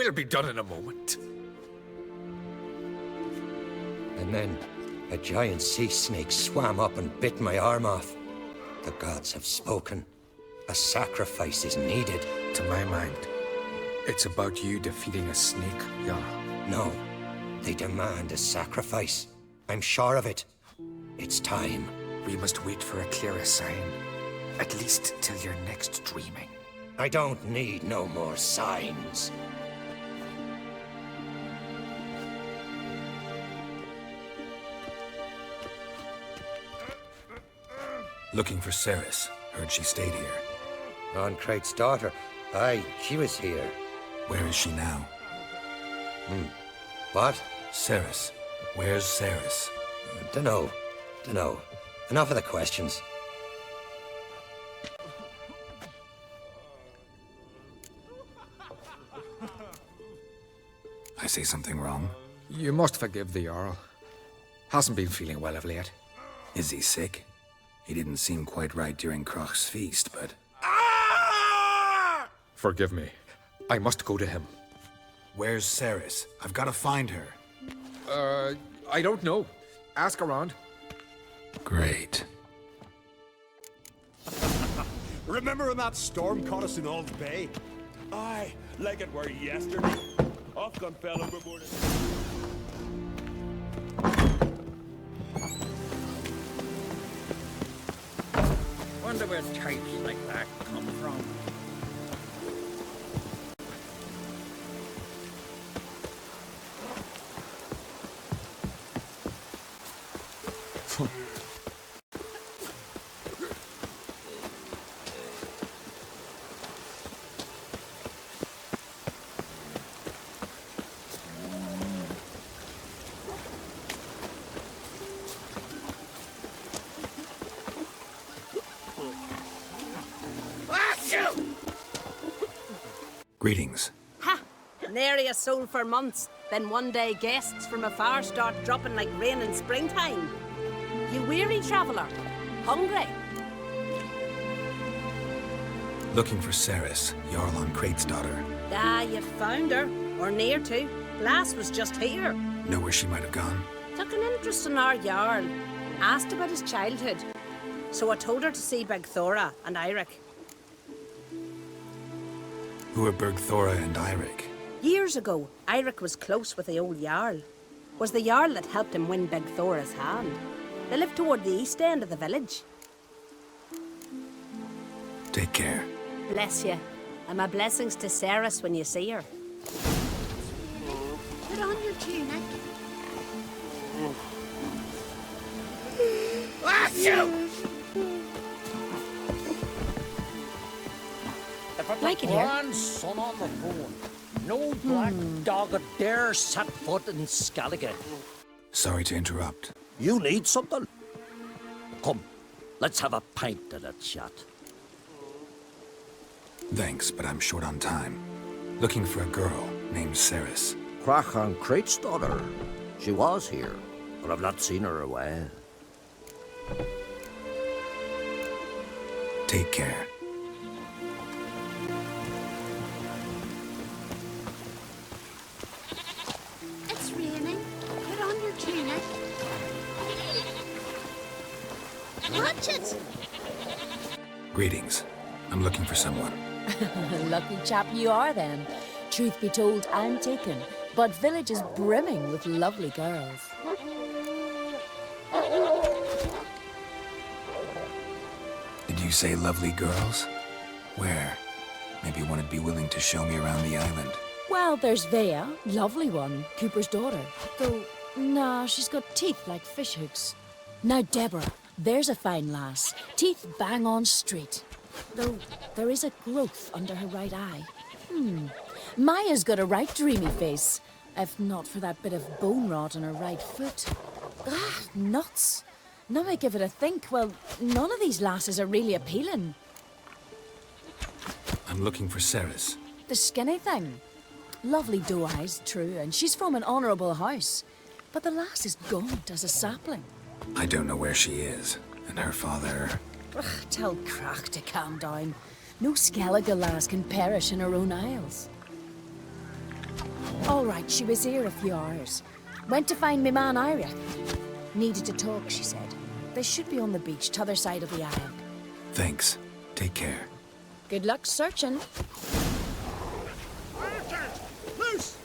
We'll be done in a moment. And then a giant sea snake swam up and bit my arm off. The gods have spoken. A sacrifice is needed. To my mind, it's about you defeating a snake, Jarl. No, they demand a sacrifice. I'm sure of it. It's time. We must wait for a clearer sign. At least till your next dreaming. I don't need no more signs. Looking for Cerys. Heard she stayed here. On Craite's daughter. Aye, she was here. Where is she now? What? Cerys. Where's Cerys? Dunno. Enough of the questions. I say something wrong? You must forgive the Jarl. Hasn't been feeling well of late. Is he sick? He didn't seem quite right during Crach's feast, but... Forgive me. I must go to him. Where's Cerys? I've got to find her. I don't know. Ask around. Great. Remember when that storm caught us in Old Bay? Aye, like it were yesterday. Off gun fell overboard. Wonder where types like that come from. Greetings. Ha! Nary a soul for months. Then one day guests from afar start dropping like rain in springtime. You weary traveller? Hungry? Looking for Cerys, Jarl on Craite's daughter. Ah, you found her. Or near to. Lass was just here. Know where she might have gone? Took an interest in our Jarl. Asked about his childhood. So I told her to see Thora and Udalryk. Who are Thora and Udalryk? Years ago, Udalryk was close with the old Jarl. Was the Jarl that helped him win Thora's hand. They lived toward the east end of the village. Take care. Bless you. And my blessings to Cerys when you see her. Put on your tunic. Like it here. One son on the phone. No black dog dare set foot in Skellige. Sorry to interrupt. You need something? Come, let's have a pint and a chat. Thanks, but I'm short on time. Looking for a girl named Cerys. Crach and Craite's daughter. She was here, but I've not seen her a while. Take care. It's raining. Put on your tunic. Watch it! Greetings. I'm looking for someone. Lucky chap you are then. Truth be told, I'm taken, but village is brimming with lovely girls. Did you say lovely girls? Where? Maybe one would be willing to show me around the island. Well, there's Vea, lovely one, Cooper's daughter. Though, nah, she's got teeth like fish hooks. Now, Deborah, there's a fine lass. Teeth bang on straight. Though, there is a growth under her right eye. Maya's got a right dreamy face, if not for that bit of bone rot on her right foot. Ah, nuts. Now I give it a think, well, none of these lasses are really appealing. I'm looking for Cerys. The skinny thing. Lovely doe eyes, true, and she's from an honourable house. But the lass is gaunt as a sapling. I don't know where she is, and her father... Ugh, tell Crach to calm down. No Skellige lass can perish in her own isles. All right, she was here a few hours. Went to find me man Ira. Needed to talk, she said. They should be on the beach, t'other side of the island. Thanks. Take care. Good luck searching. Loose!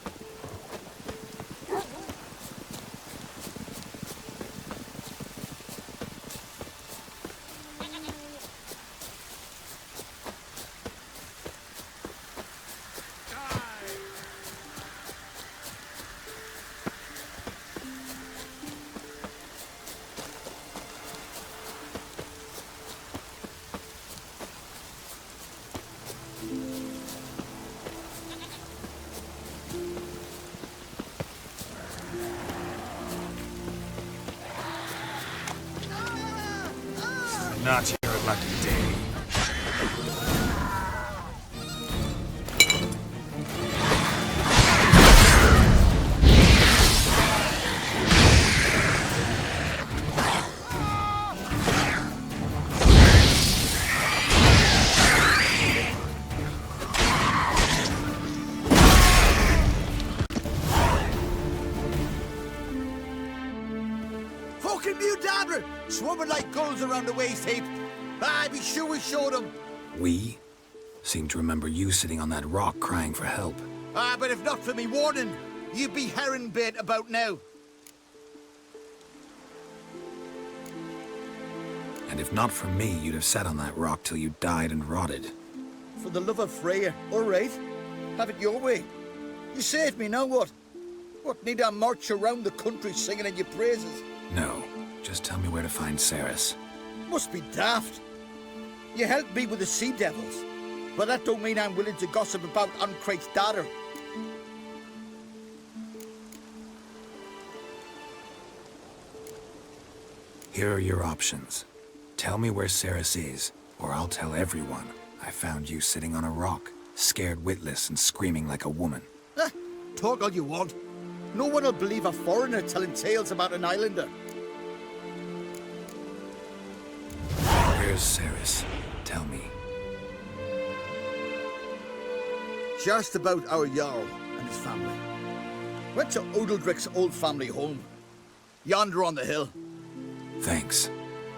Not your lucky day. Fucking Udalryk! Swarming like gulls around the waist heap. I'd be sure we showed them. We seem to remember you sitting on that rock crying for help. But if not for me warning, you'd be herring bait about now. And if not for me, you'd have sat on that rock till you died and rotted. For the love of Freya, all right. Have it your way. You saved me, now what? What, need I march around the country singing in your praises? No, just tell me where to find Cerys. Must be daft. You helped me with the sea devils, but that don't mean I'm willing to gossip about Craite's daughter. Here are your options. Tell me where Cerys is, or I'll tell everyone I found you sitting on a rock, scared witless and screaming like a woman. Talk all you want. No one will believe a foreigner telling tales about an islander. Where's Cerys? Tell me. Just about our jarl and his family. Went to Udalryk's old family home. Yonder on the hill. Thanks.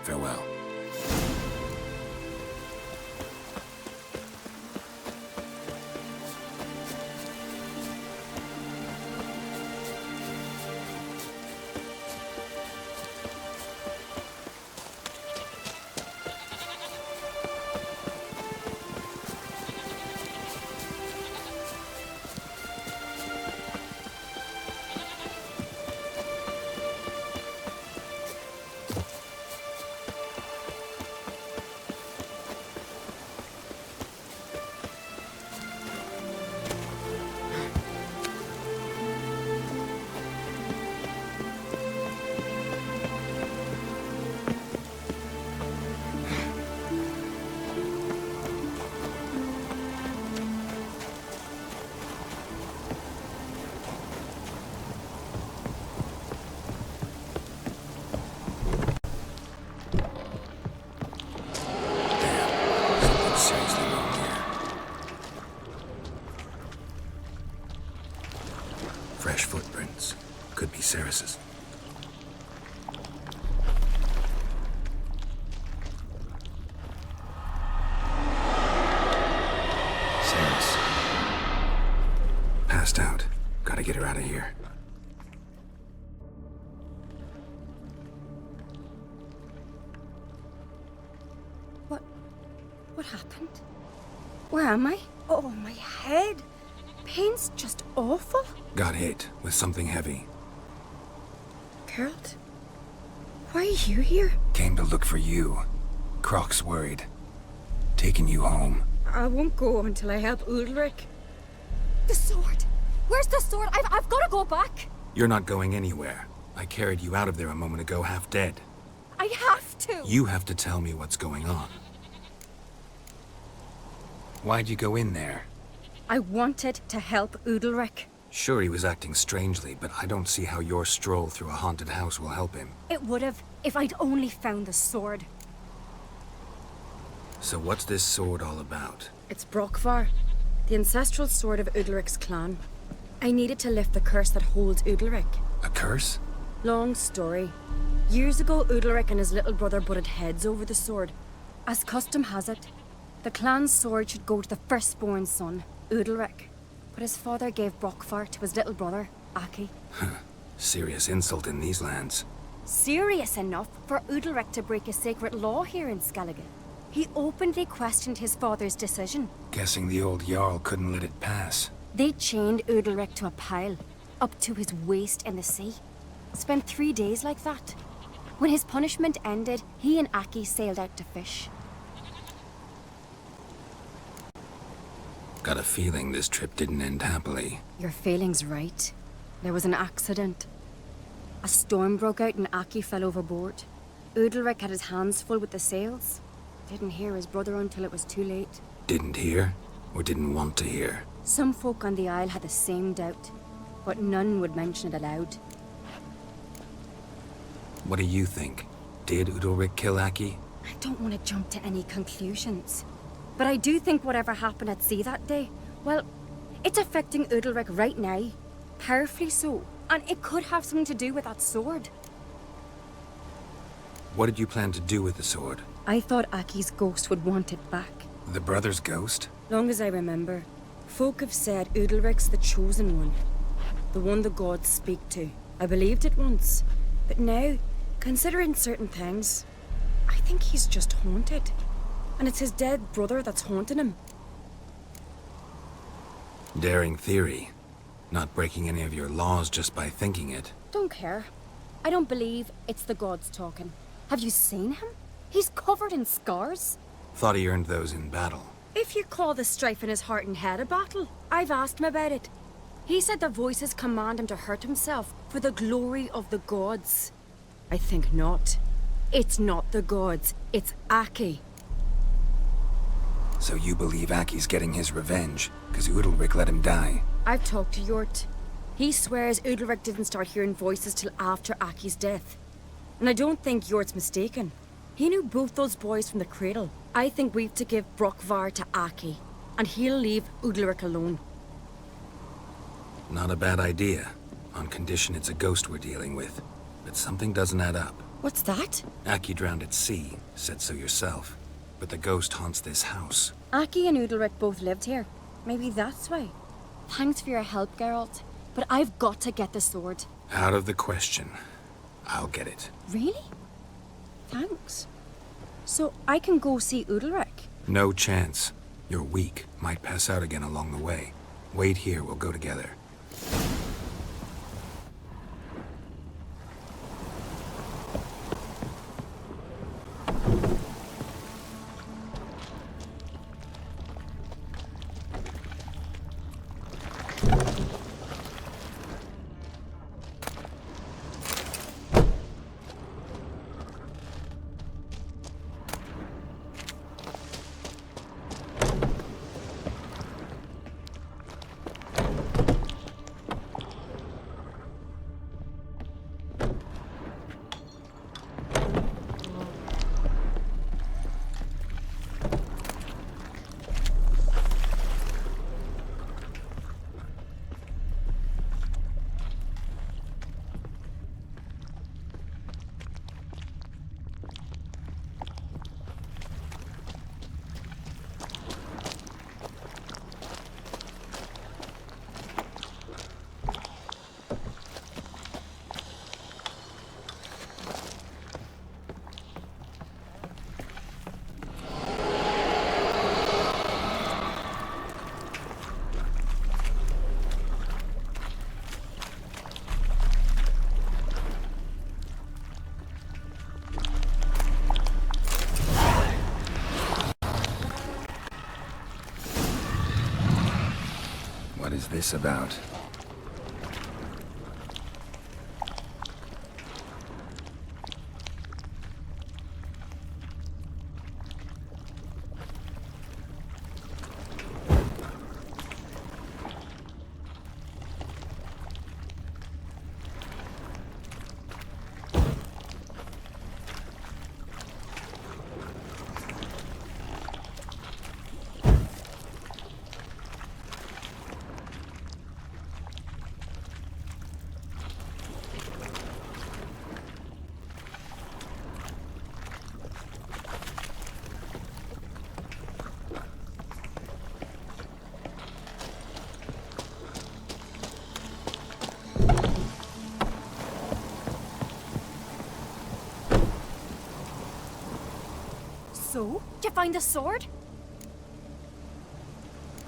Farewell. Fresh footprints. Could be Cerys's. Cerys. Passed out. Gotta get her out of here. What happened? Where am I? Oh, my head. Pain's just awful. Got hit with something heavy. Geralt? Why are you here? Came to look for you. Crach's worried. Taking you home. I won't go until I help Udalryk. The sword! Where's the sword? I've got to go back! You're not going anywhere. I carried you out of there a moment ago, half dead. I have to! You have to tell me what's going on. Why'd you go in there? I wanted to help Udalryk. Sure, he was acting strangely, but I don't see how your stroll through a haunted house will help him. It would have, if I'd only found the sword. So what's this sword all about? It's Brokvar, the ancestral sword of Udalryk's clan. I needed to lift the curse that holds Udalryk. A curse? Long story. Years ago, Udalryk and his little brother butted heads over the sword. As custom has it, the clan's sword should go to the firstborn son, Udalryk. But his father gave Brockfar to his little brother, Aki. Serious insult in these lands. Serious enough for Udalryk to break a sacred law here in Skellige. He openly questioned his father's decision. Guessing the old jarl couldn't let it pass. They chained Udalryk to a pile, up to his waist in the sea. Spent 3 days like that. When his punishment ended, he and Aki sailed out to fish. Got a feeling this trip didn't end happily. Your feeling's right. There was an accident. A storm broke out and Aki fell overboard. Udalryk had his hands full with the sails. Didn't hear his brother until it was too late. Didn't hear? Or didn't want to hear? Some folk on the Isle had the same doubt, but none would mention it aloud. What do you think? Did Udalryk kill Aki? I don't want to jump to any conclusions. But I do think whatever happened at sea that day, well, it's affecting Udalryk right now. Powerfully so. And it could have something to do with that sword. What did you plan to do with the sword? I thought Aki's ghost would want it back. The brother's ghost? Long as I remember, folk have said Udalryk's the chosen one. The one the gods speak to. I believed it once. But now, considering certain things, I think he's just haunted. And it's his dead brother that's haunting him. Daring theory. Not breaking any of your laws just by thinking it. Don't care. I don't believe it's the gods talking. Have you seen him? He's covered in scars. Thought he earned those in battle. If you call the strife in his heart and head a battle, I've asked him about it. He said the voices command him to hurt himself for the glory of the gods. I think not. It's not the gods, it's Aki. So you believe Aki's getting his revenge, because Udalryk let him die? I've talked to Yort. He swears Udalryk didn't start hearing voices till after Aki's death. And I don't think Yort's mistaken. He knew both those boys from the cradle. I think we've to give Brockvar to Aki, and he'll leave Udalryk alone. Not a bad idea, on condition it's a ghost we're dealing with. But something doesn't add up. What's that? Aki drowned at sea, said so yourself. But the ghost haunts this house. Aki and Udalryk both lived here. Maybe that's why. Thanks for your help, Geralt. But I've got to get the sword. Out of the question. I'll get it. Really? Thanks. So I can go see Udalryk? No chance. You're weak. Might pass out again along the way. Wait here, we'll go together. What is this about? So? Did you find the sword?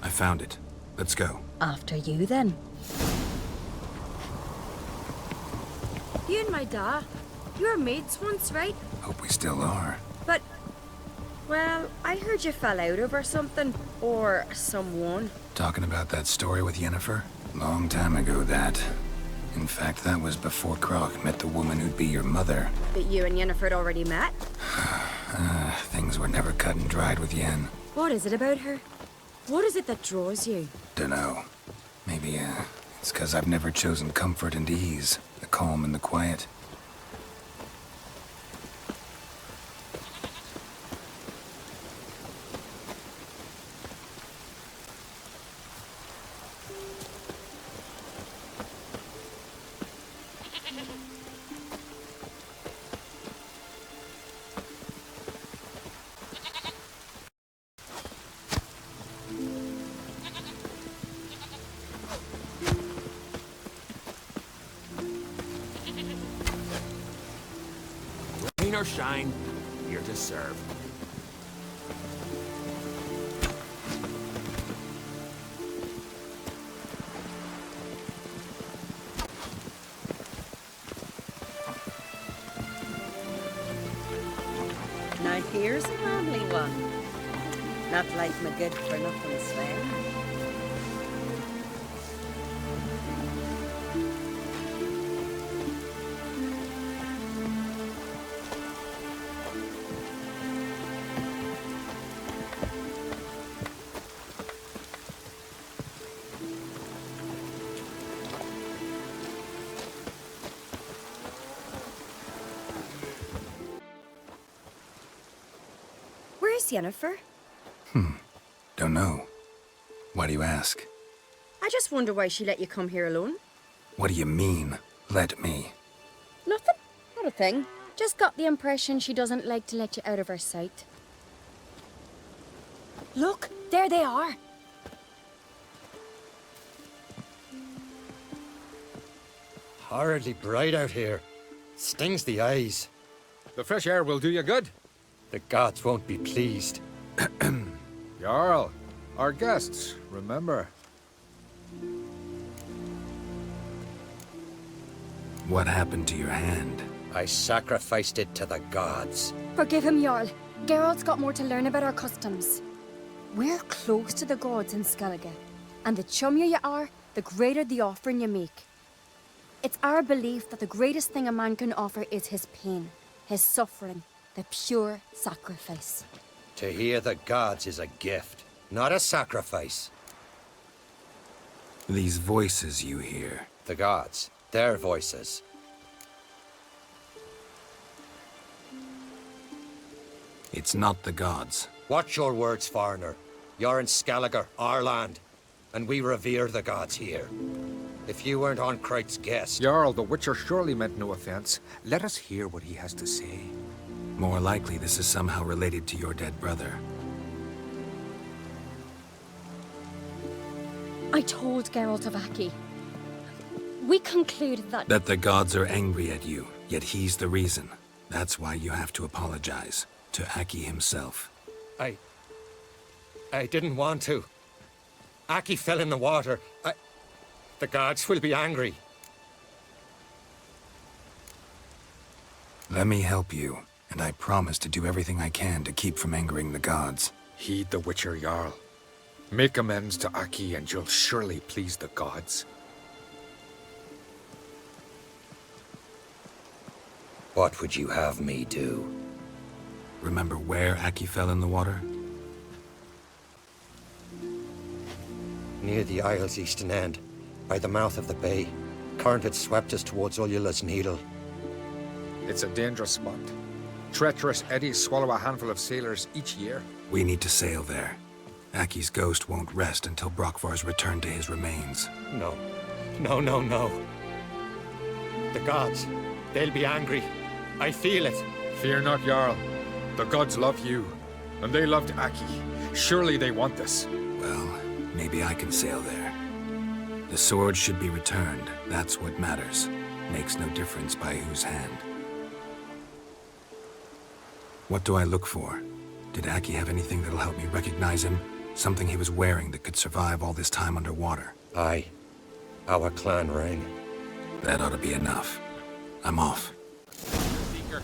I found it. Let's go. After you, then. You and my da, you were mates once, right? Hope we still are. But, well, I heard you fell out over something. Or someone. Talking about that story with Yennefer? Long time ago, that. In fact, that was before Crach met the woman who'd be your mother. But you and Yennefer had already met? Things were never cut and dried with Yen. What is it about her? What is it that draws you? Dunno. Maybe, it's 'cause I've never chosen comfort and ease. The calm and the quiet. Rain or shine, here to serve. Now here's a manly one. Not like my good-for-nothing Sven. Where's Yennefer? Don't know. Why do you ask? I just wonder why she let you come here alone. What do you mean, let me? Nothing. Not a thing. Just got the impression she doesn't like to let you out of her sight. Look, there they are. Horridly bright out here. Stings the eyes. The fresh air will do you good. The gods won't be pleased. Jarl, our guests, remember. What happened to your hand? I sacrificed it to the gods. Forgive him, Jarl. Geralt's got more to learn about our customs. We're close to the gods in Skellige, and the chummier you are, the greater the offering you make. It's our belief that the greatest thing a man can offer is his pain, his suffering, the pure sacrifice. To hear the gods is a gift, not a sacrifice. These voices you hear. The gods, their voices. It's not the gods. Watch your words, foreigner. You're in Skellige, our land, and we revere the gods here. If you weren't on Craite's guest... Jarl, the Witcher surely meant no offense. Let us hear what he has to say. More likely this is somehow related to your dead brother. I told Geralt of Aki. We concluded that... That the gods are angry at you, yet he's the reason. That's why you have to apologize. To Aki himself. I didn't want to. Aki fell in the water. The gods will be angry. Let me help you, and I promise to do everything I can to keep from angering the gods. Heed the Witcher, Jarl. Make amends to Aki and you'll surely please the gods. What would you have me do? Remember where Aki fell in the water? Near the Isle's eastern end, by the mouth of the bay. Current had swept us towards Ullula's Needle. It's a dangerous spot. Treacherous eddies swallow a handful of sailors each year. We need to sail there. Aki's ghost won't rest until Brokvar's returned to his remains. No. No. The gods, they'll be angry. I feel it. Fear not, Jarl. The gods love you, and they loved Aki. Surely they want this. Well, maybe I can sail there. The sword should be returned. That's what matters. Makes no difference by whose hand. What do I look for? Did Aki have anything that'll help me recognize him? Something he was wearing that could survive all this time underwater? Aye. Our clan ring. That ought to be enough. I'm off. Seeker.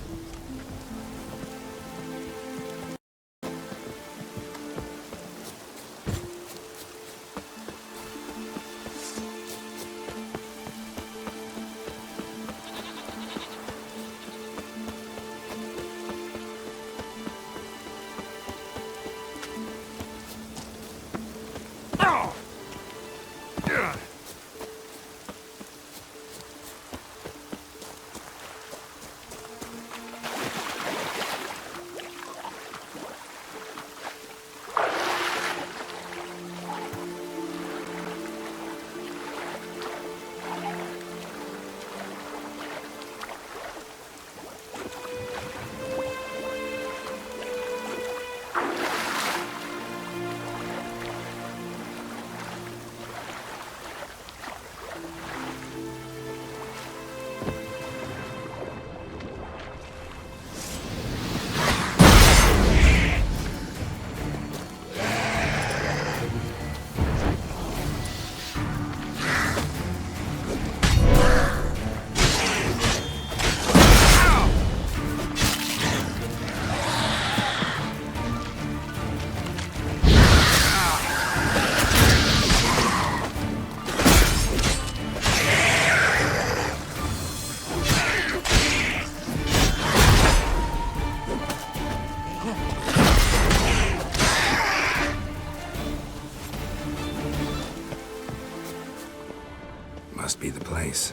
Must be the place.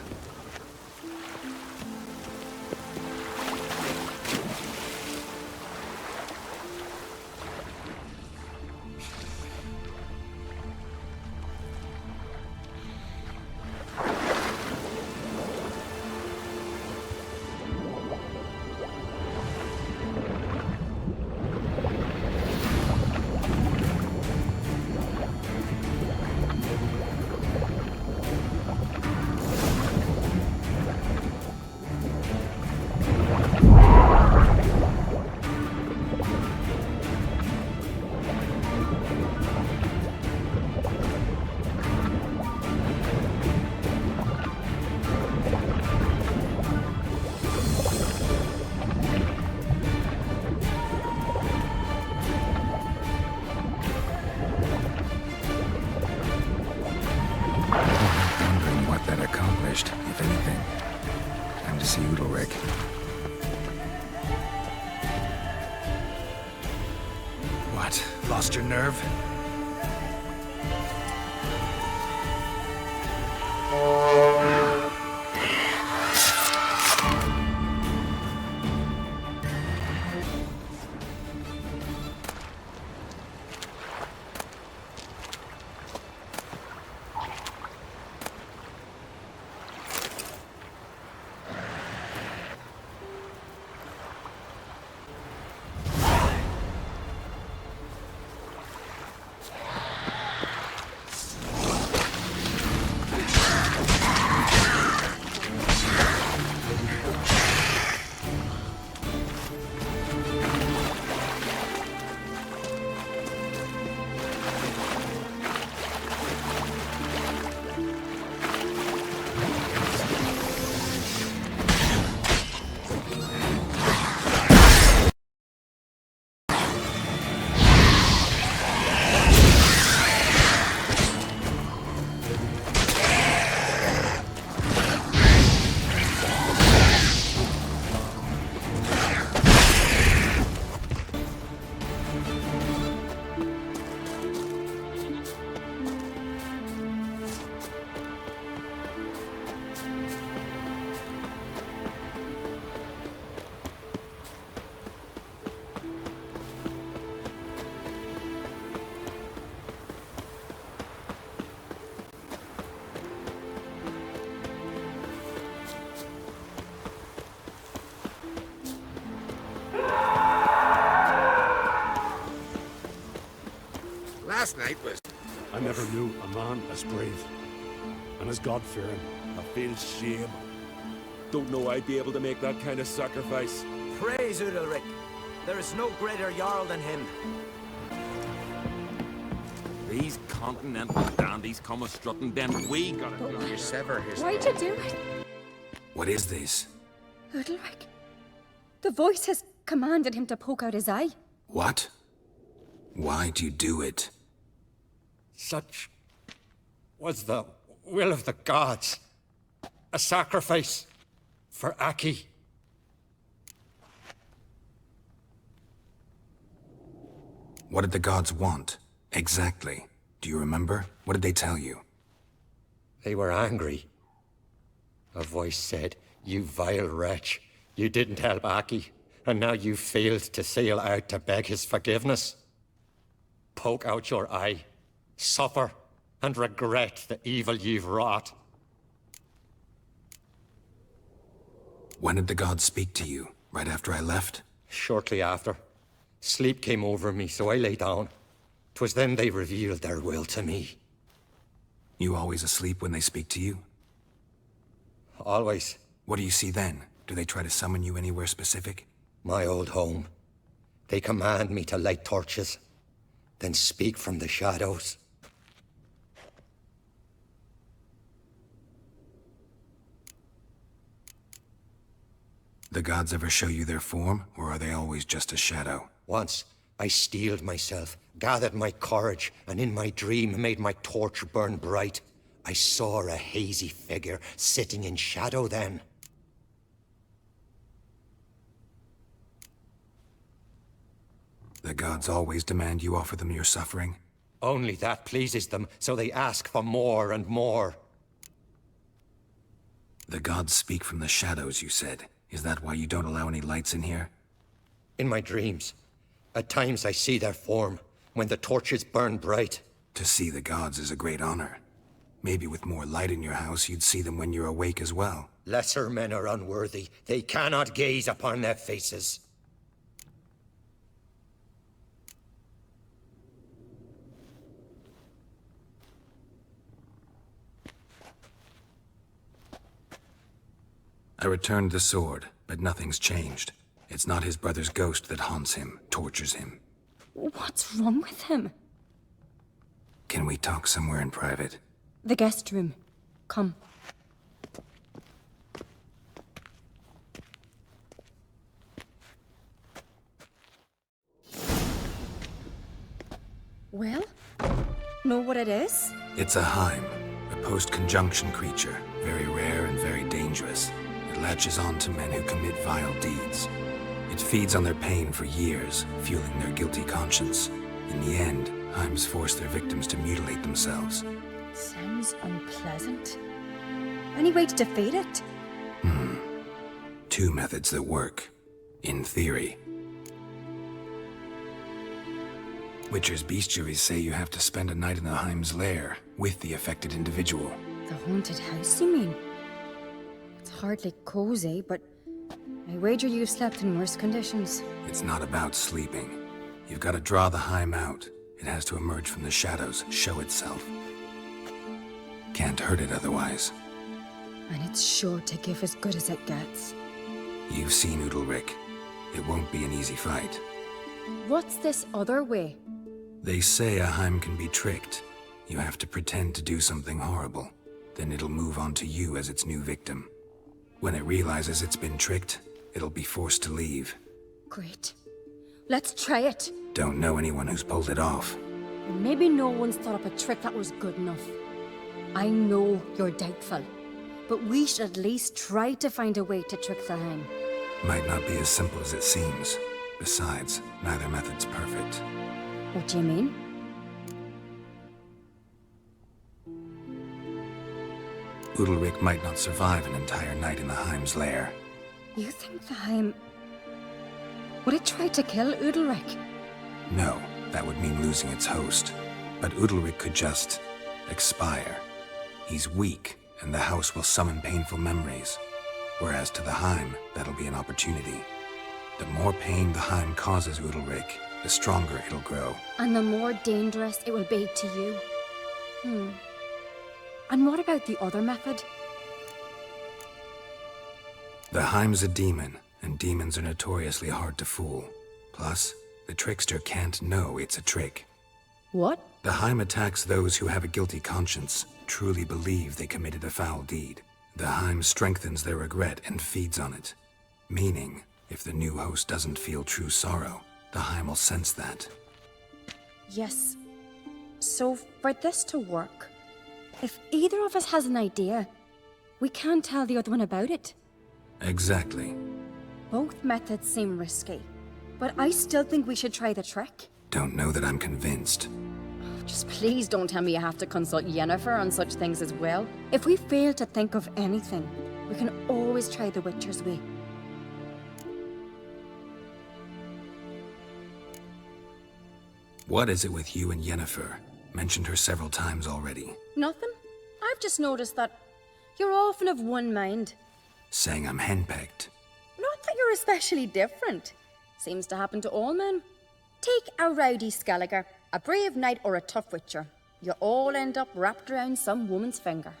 If anything. Time to see Udalryk. What? Lost your nerve? Last night was... I never knew a man as brave and as God-fearing. I feel shame. Don't know I'd be able to make that kind of sacrifice. Praise Udalryk. There is no greater jarl than him. These continental dandies come a strutting, then we gotta bloody sever his Why'd you do it? What is this? Udalryk. The voice has commanded him to poke out his eye. What? Why'd you do it? Such was the will of the gods. A sacrifice for Aki. What did the gods want? Exactly. Do you remember? What did they tell you? They were angry. A voice said, "You vile wretch, you didn't help Aki, and now you failed to sail out to beg his forgiveness. Poke out your eye, suffer, and regret the evil you've wrought." When did the gods speak to you? Right after I left? Shortly after. Sleep came over me, so I lay down. 'Twas then they revealed their will to me. You always asleep when they speak to you? Always. What do you see then? Do they try to summon you anywhere specific? My old home. They command me to light torches, then speak from the shadows. The gods ever show you their form, or are they always just a shadow? Once, I steeled myself, gathered my courage, and in my dream made my torch burn bright. I saw a hazy figure sitting in shadow then. The gods always demand you offer them your suffering? Only that pleases them, so they ask for more and more. The gods speak from the shadows, you said. Is that why you don't allow any lights in here? In my dreams. At times I see their form, when the torches burn bright. To see the gods is a great honor. Maybe with more light in your house, you'd see them when you're awake as well. Lesser men are unworthy. They cannot gaze upon their faces. I returned the sword, but nothing's changed. It's not his brother's ghost that haunts him, tortures him. What's wrong with him? Can we talk somewhere in private? The guest room. Come. Well? Know what it is? It's a Heim, a post-conjunction creature, very rare and very dangerous. It latches on to men who commit vile deeds. It feeds on their pain for years, fueling their guilty conscience. In the end, Heims force their victims to mutilate themselves. Sounds unpleasant. Any way to defeat it? Two methods that work. In theory. Witcher's bestiaries say you have to spend a night in the Heim's lair, with the affected individual. The haunted house, you mean? It's hardly cozy, but I wager you've slept in worse conditions. It's not about sleeping. You've got to draw the Heim out. It has to emerge from the shadows, show itself. Can't hurt it otherwise. And it's sure to give as good as it gets. You've seen Udalryk. It won't be an easy fight. What's this other way? They say a Heim can be tricked. You have to pretend to do something horrible. Then it'll move on to you as its new victim. When it realizes it's been tricked, it'll be forced to leave. Great. Let's try it. Don't know anyone who's pulled it off. Well, maybe no one's thought up a trick that was good enough. I know you're doubtful, but we should at least try to find a way to trick the Heim. Might not be as simple as it seems. Besides, neither method's perfect. What do you mean? Udalryk might not survive an entire night in the Heim's lair. You think the Heim... Would it try to kill Udalryk? No, that would mean losing its host. But Udalryk could just... expire. He's weak, and the house will summon painful memories. Whereas to the Heim, that'll be an opportunity. The more pain the Heim causes Udalryk, the stronger it'll grow. And the more dangerous it will be to you. And what about the other method? The Heim's a demon, and demons are notoriously hard to fool. Plus, the trickster can't know it's a trick. What? The Heim attacks those who have a guilty conscience, truly believe they committed a foul deed. The Heim strengthens their regret and feeds on it. Meaning, if the new host doesn't feel true sorrow, the Heim will sense that. Yes. So, for this to work, if either of us has an idea, we can't tell the other one about it. Exactly. Both methods seem risky, but I still think we should try the trick. Don't know that I'm convinced. Just please don't tell me you have to consult Yennefer on such things as well. If we fail to think of anything, we can always try the Witcher's way. What is it with you and Yennefer? Mentioned her several times already. Nothing. I've just noticed that you're often of one mind. Saying I'm henpecked. Not that you're especially different. Seems to happen to all men. Take a rowdy Skelliger, a brave knight, or a tough witcher. You all end up wrapped around some woman's finger.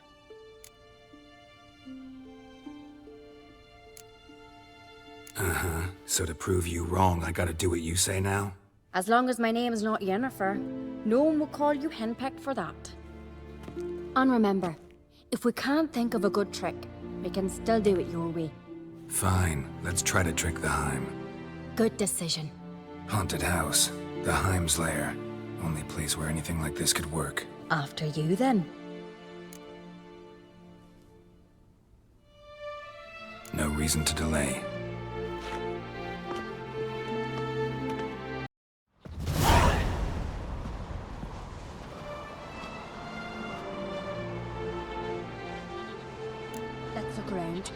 Uh-huh. So to prove you wrong, I gotta do what you say now? As long as my name is not Yennefer, no one will call you henpecked for that. And remember, if we can't think of a good trick, we can still do it your way. Fine, let's try to trick the Heim. Good decision. Haunted house. The Heim's lair. Only place where anything like this could work. After you, then. No reason to delay. Let's look around.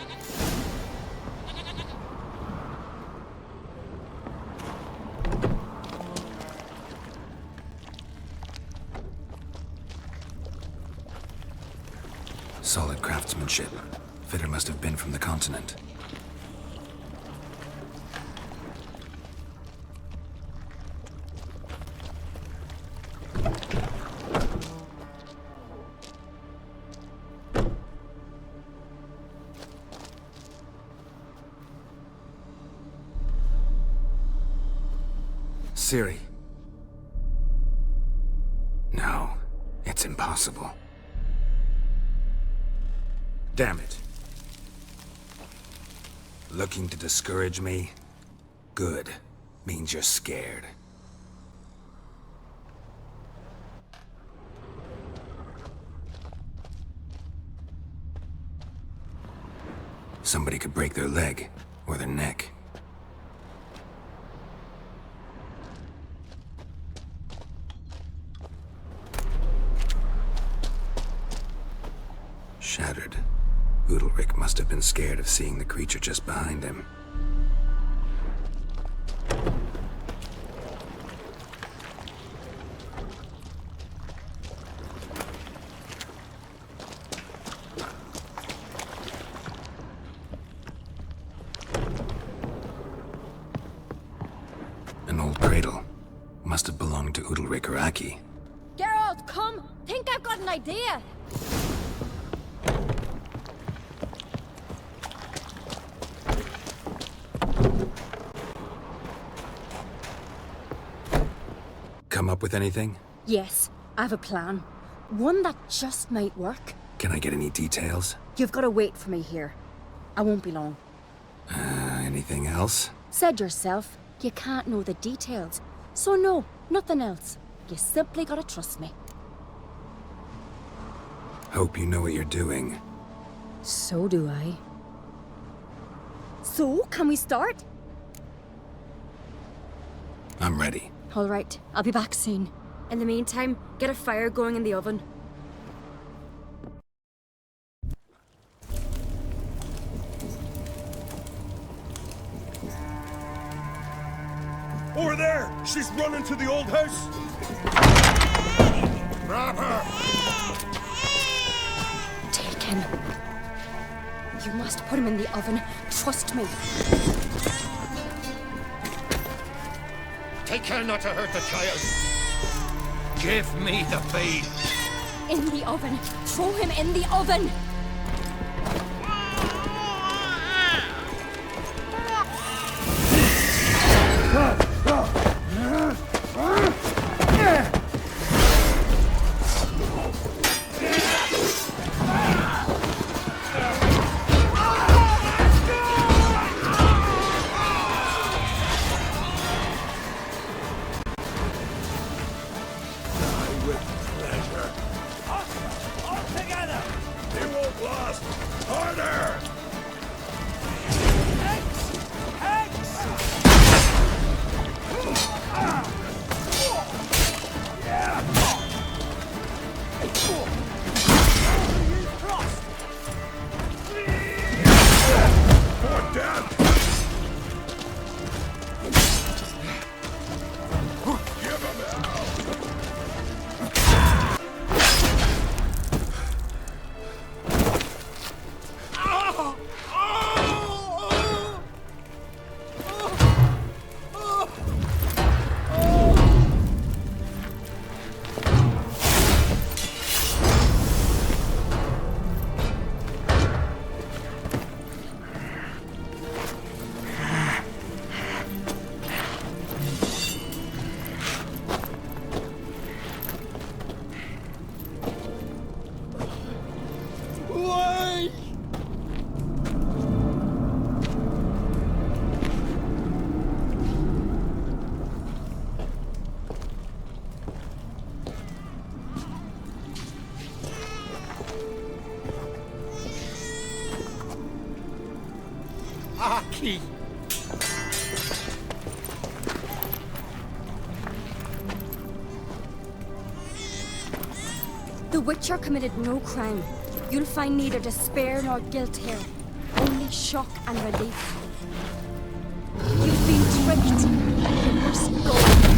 Solid craftsmanship. Fitter must have been from the continent. Ciri. No, it's impossible. Damn it. Looking to discourage me? Good. Means you're scared. Somebody could break their leg, or their neck. Shattered. Udalryk must have been scared of seeing the creature just behind him. An old cradle. Must have belonged to Udalryk or Aki. Geralt, come! Think I've got an idea! Come up with anything? Yes, I have a plan. One that just might work. Can I get any details? You've got to wait for me here. I won't be long. Anything else? Said yourself, you can't know the details. So no, nothing else. You simply gotta trust me. Hope you know what you're doing. So do I. So, can we start? I'm ready. All right, I'll be back soon. In the meantime, get a fire going in the oven. Over there! She's running to the old house! Grab her! Take him. You must put him in the oven. Trust me. Take care not to hurt the child. Give me the babe. In the oven. Throw him in the oven. Aki! The Witcher committed no crime. You'll find neither despair nor guilt here. Only shock and relief. You've been tricked, and you must go.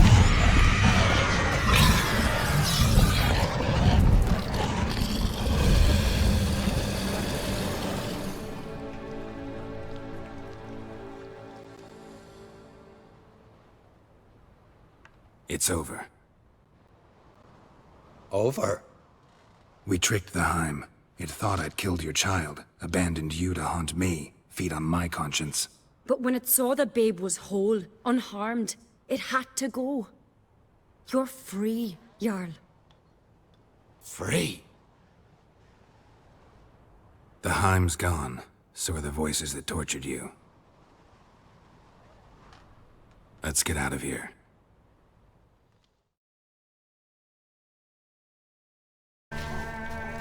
It's over. Over? We tricked the Heim. It thought I'd killed your child, abandoned you to haunt me, feed on my conscience. But when it saw the babe was whole, unharmed, it had to go. You're free, Jarl. Free? The Heim's gone, so are the voices that tortured you. Let's get out of here.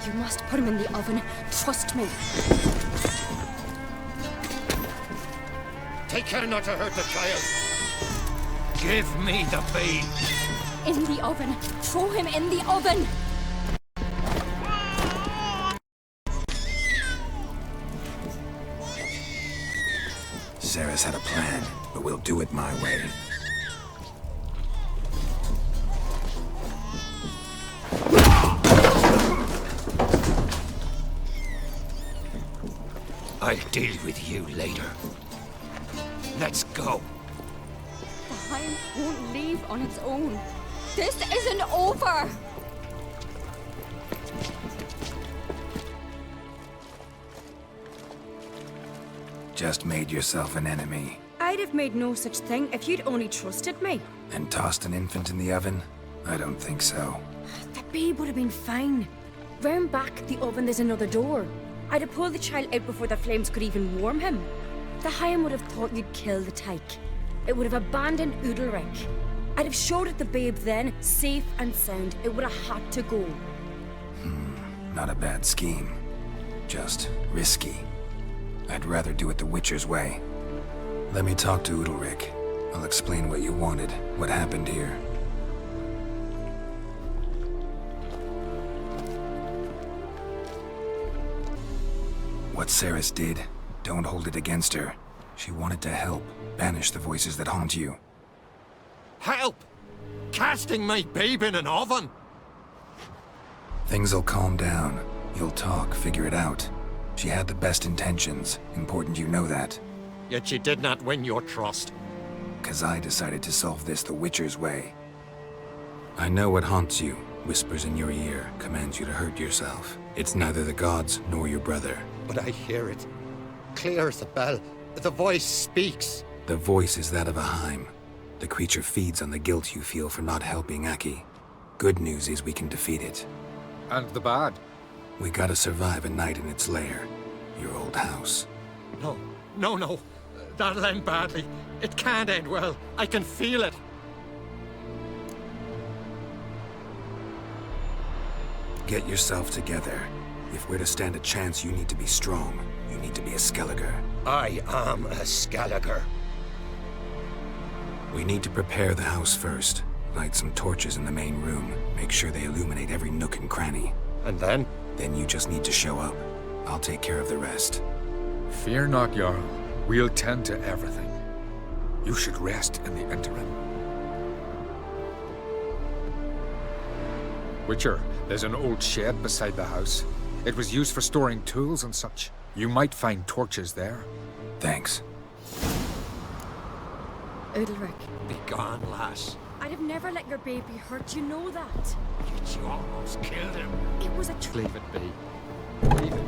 You must put him in the oven. Trust me. Take care not to hurt the child. Give me the babe. In the oven. Throw him in the oven. Cerys had a plan, but we'll do it my way. I'll deal with you later. Let's go. The Heim won't leave on its own. This isn't over! Just made yourself an enemy. I'd have made no such thing if you'd only trusted me. And tossed an infant in the oven? I don't think so. The babe would have been fine. Round back the oven there's another door. I'd have pulled the child out before the flames could even warm him. The Heim would have thought you'd kill the tyke. It would have abandoned Udalryk. I'd have showed it the babe then, safe and sound. It would have had to go. Not a bad scheme. Just risky. I'd rather do it the Witcher's way. Let me talk to Udalryk. I'll explain what you wanted, what happened here. What Cerys did, don't hold it against her. She wanted to help, banish the voices that haunt you. Help! Casting my babe in an oven? Things'll calm down. You'll talk, figure it out. She had the best intentions. Important you know that. Yet she did not win your trust. 'Cause I decided to solve this the Witcher's way. I know what haunts you, whispers in your ear, commands you to hurt yourself. It's neither the gods nor your brother. But I hear it. Clear as a bell. The voice speaks. The voice is that of a Heim. The creature feeds on the guilt you feel for not helping Aki. Good news is we can defeat it. And the bad? We gotta survive a night in its lair. Your old house. No, no, no. That'll end badly. It can't end well. I can feel it. Get yourself together. If we're to stand a chance, you need to be strong. You need to be a Skelliger. I am a Skelliger. We need to prepare the house first. Light some torches in the main room. Make sure they illuminate every nook and cranny. And then? Then you just need to show up. I'll take care of the rest. Fear not, Jarl. We'll tend to everything. You should rest in the interim. Witcher, there's an old shed beside the house. It was used for storing tools and such. You might find torches there. Thanks. Udalryk. Be gone, lass. I'd have never let your baby hurt, you know that. Yet you almost killed him. It was a Leave it be. Leave it be.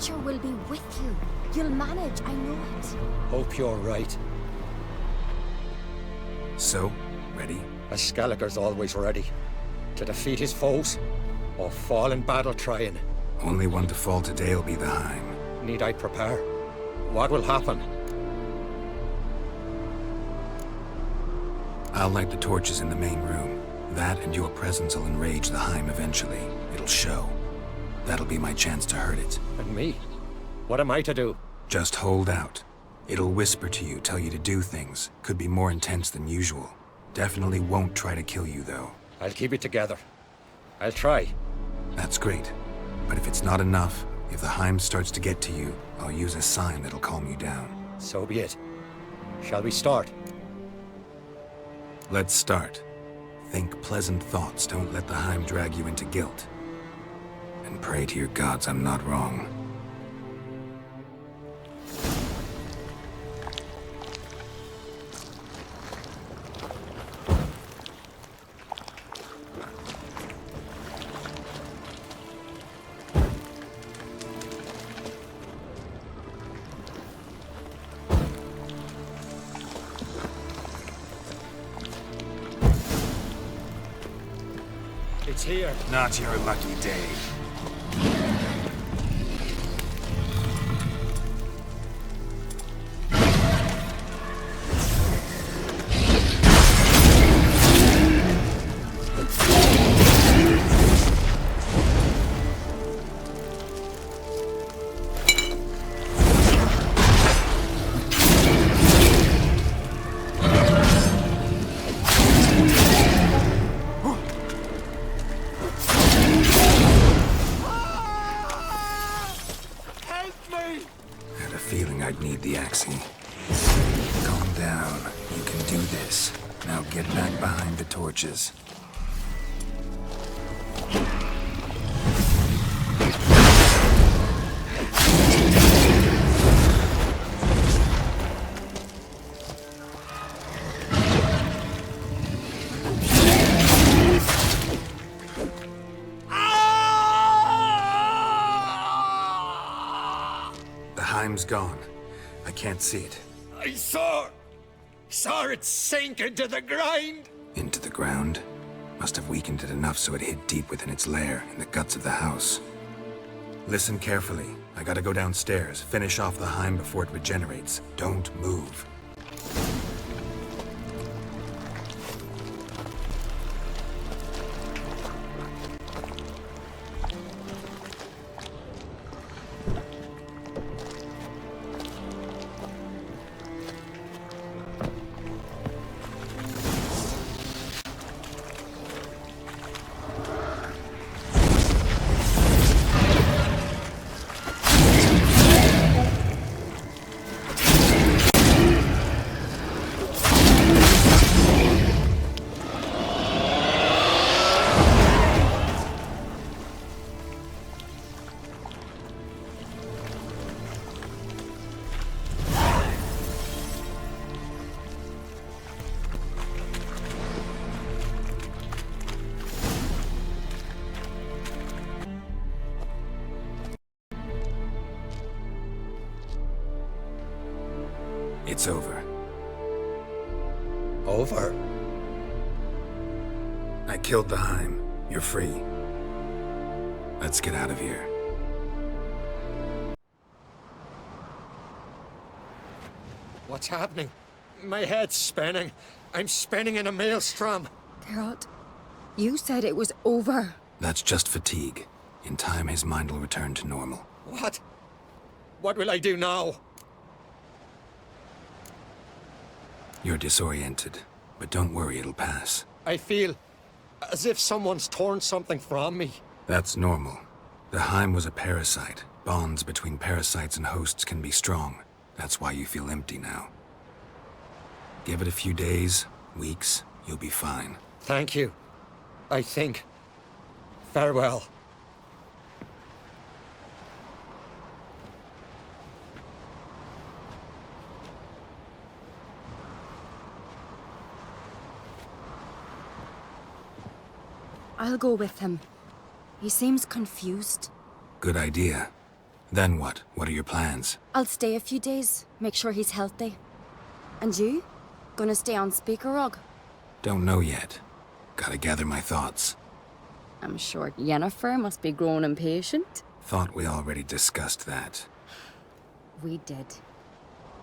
Nature will be with you. You'll manage, I know it. Hope you're right. So, ready? A Skeletor's always ready. To defeat his foes, or fall in battle trying. Only one to fall today will be the Heim. Need I prepare? What will happen? I'll light the torches in the main room. That and your presence will enrage the Heim eventually. It'll show. That'll be my chance to hurt it. And me? What am I to do? Just hold out. It'll whisper to you, tell you to do things. Could be more intense than usual. Definitely won't try to kill you, though. I'll keep it together. I'll try. That's great. But if it's not enough, if the Heim starts to get to you, I'll use a sign that'll calm you down. So be it. Shall we start? Let's start. Think pleasant thoughts, don't let the Heim drag you into guilt. And pray to your gods I'm not wrong. It's here. Not your lucky day. Calm down. You can do this. Now get back behind the torches. The Heim's gone. I can't see it. I saw it sink into the ground. Into the ground? Must have weakened it enough so it hid deep within its lair, in the guts of the house. Listen carefully. I gotta go downstairs, finish off the Heim before it regenerates. Don't move. It's over. Over? I killed the Heim. You're free. Let's get out of here. What's happening? My head's spinning. I'm spinning in a maelstrom. Geralt, you said it was over. That's just fatigue. In time, his mind will return to normal. What? What will I do now? You're disoriented, but don't worry, it'll pass. I feel as if someone's torn something from me. That's normal. The Heim was a parasite. Bonds between parasites and hosts can be strong. That's why you feel empty now. Give it a few days, weeks, you'll be fine. Thank you. I think. Farewell. I'll go with him. He seems confused. Good idea. Then what? What are your plans? I'll stay a few days, make sure he's healthy. And you? Gonna stay on Spikeroog? Don't know yet. Gotta gather my thoughts. I'm sure Yennefer must be growing impatient. Thought we already discussed that. We did.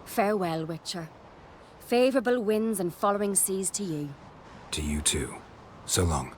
Farewell, Witcher. Favourable winds and following seas to you. To you too. So long.